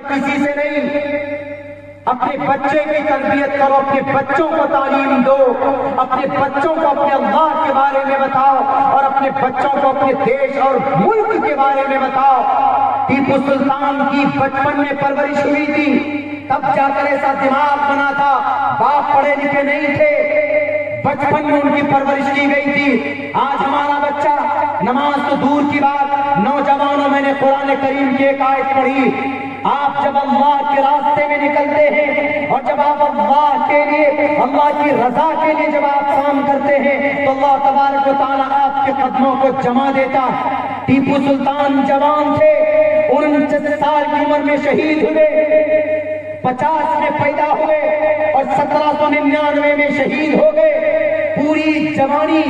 किसी से नहीं। अपने बच्चे की तरबियत करो, अपने बच्चों को तालीम दो, अपने बच्चों को अपने अल्लाह के बारे में बताओ और अपने बच्चों को अपने देश और मुल्क के बारे में बताओ। टीपू सुल्तान की बचपन में परवरिश हुई थी, तब जाकर ऐसा दिमाग बना था। बाप पढ़े लिखे नहीं थे, बचपन में उनकी परवरिश की गई थी। आज हमारा बच्चा, नमाज तो दूर की बात, नौजवानों, मैंने कुरान करीम की एक आयत पढ़ी, आप जब अल्लाह के रास्ते में निकलते हैं और जब आप अल्लाह के लिए, अल्लाह की रजा के लिए जब आप काम करते हैं तो अल्लाह तबारक व तआला आपके कदमों को जमा देता है। टीपू सुल्तान जवान थे, 49 साल की उम्र में शहीद हुए, 50 में पैदा हुए और 1799 में शहीद हो गए। पूरी जवानी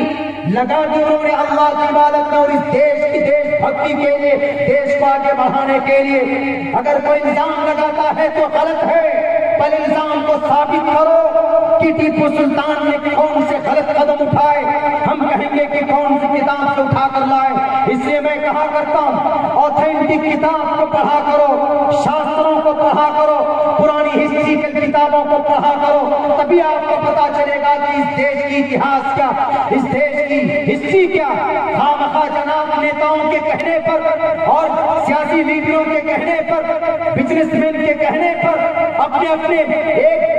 लगा दी उन्होंने अल्लाह की इबादत में और इस देश की देशभक्ति के लिए, देश को आगे बढ़ाने के लिए। अगर कोई इल्जाम लगाता है तो गलत है, पहले इल्जाम को साबित करो कि टीपू सुल्तान ने कौन से गलत कदम उठाए। हम कहेंगे कि कौन सी किताब से उठा कर लाए। इसलिए मैं कहा करता हूं, ऑथेंटिक किताब को पढ़ा करो, शास्त्रों को पढ़ा करो, पुरानी हिस्ट्रिकल किताबों को पढ़ा करो, तभी आपको पता चलेगा कि इस देश की इतिहास क्या, इस देश की हिस्ट्री क्या। खामखा जनाब नेताओं के कहने पर और सियासी लीडरों के कहने पर, बिजनेसमैन के कहने पर, अपने अपने एक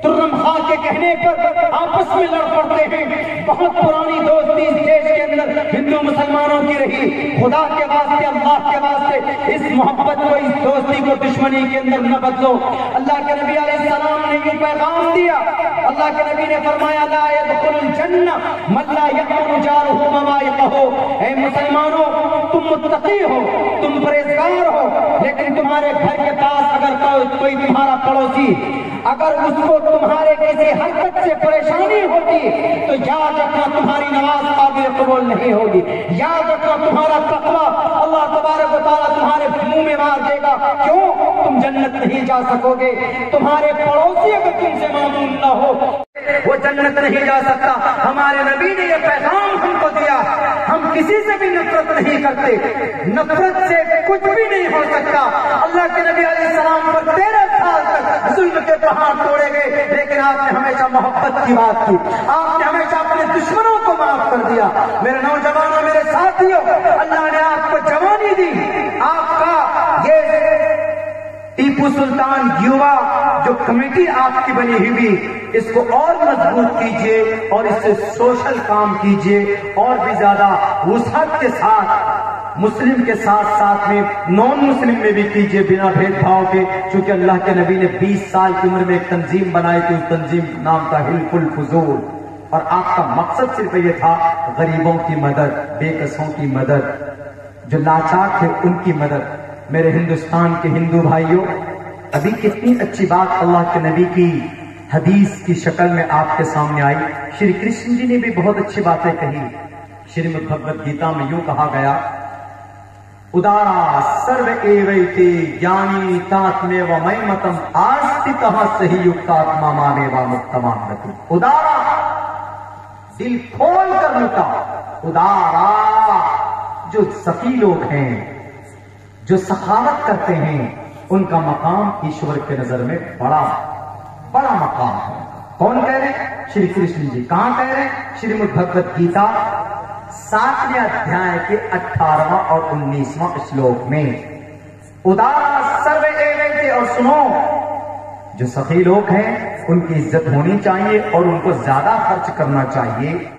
तुर्रम खां के कहने पर आपस में लड़ पड़ते हैं। बहुत पुरानी दोस्ती इस देश के अंदर हिंदू मुसलमानों की रही। खुदा के वास्ते, अल्लाह के वास्ते इस मोहब्बत को, इस दोस्ती को दुश्मनी के अंदर न बदलो। अल्लाह के नबी अलैहिस्सलाम ने ये पैगाम दिया। अल्लाह के नबी ने फरमाया, ला यदखुलुल जन्नह मन ला यअमनु जारुहु मवाइक़हु। ऐ मुसलमानों, तुम मुत्तकी हो, तुम परहेजगार हो, लेकिन तुम्हारे घर के पास अगर कोई तुम्हारा पड़ोसी, अगर उसको तुम्हारे किसी हरकत से परेशानी होती तो याद रखना तुम्हारी नमाज काबिल कबूल नहीं होगी। याद रखना तुम्हारा तकवा अल्लाह तबारक व तआला तुम्हारे मुंह में मार देगा। क्यों? तुम जन्नत नहीं जा सकोगे। तुम्हारे पड़ोसी अगर तुमसे मामून न हो, वो जन्नत नहीं जा सकता। हमारे नबी ने ये पैगाम हमको दिया। हम किसी से भी नफरत नहीं करते, नफरत से कुछ भी नहीं हो सकता। अल्लाह के नबी अलैहिस्सलाम पर 13 साल तक जुल्म के पहाड़ तोड़े गए, लेकिन आपने हमेशा मोहब्बत की बात की, आपने हमेशा अपने दुश्मनों को माफ कर दिया। मेरे नौजवानों, मेरे साथियों, अल्लाह ने आपको जवानी दी। आपका ये टीपू सुल्तान युवा जो कमेटी आपकी बनी हुई, इसको और मजबूत कीजिए और इससे सोशल काम कीजिए और भी ज्यादा वुसअत के साथ, मुस्लिम के साथ साथ में नॉन मुस्लिम में भी कीजिए, बिना भेदभाव के। क्योंकि अल्लाह के नबी ने 20 साल की उम्र में एक तंजीम बनाई थी, उस तंजीम का नाम था हिल्फुल फुजूल, और आपका मकसद सिर्फ ये था गरीबों की मदद, बेकसों की मदद, जो लाचार थे उनकी मदद। मेरे हिंदुस्तान के हिंदू भाइयों, अभी कितनी अच्छी बात अल्लाह के नबी की हदीस की शक्ल में आपके सामने आई। श्री कृष्ण जी ने भी बहुत अच्छी बातें कही। श्रीमद् भगवद गीता में यूं कहा गया, उदारा सर्व एवैते ज्ञानी तात्मेव मयमतम आस्तिकः सही युक्तात्मा मामेवा मुक्तमानति। उदारा, दिल खोल कर लुटा। उदारा, जो सखी लोग हैं, जो सखावत करते हैं, उनका मकाम ईश्वर के नजर में बड़ा बड़ा मकाम है। कौन कह रहे हैं? श्री कृष्ण जी। कहां कह रहे हैं? श्रीमद् भगवद गीता 7वें अध्याय के 18वां और 19वां श्लोक में। उदारा सर्व एवैते, और सुनो, जो सखी लोग हैं उनकी इज्जत होनी चाहिए और उनको ज्यादा खर्च करना चाहिए।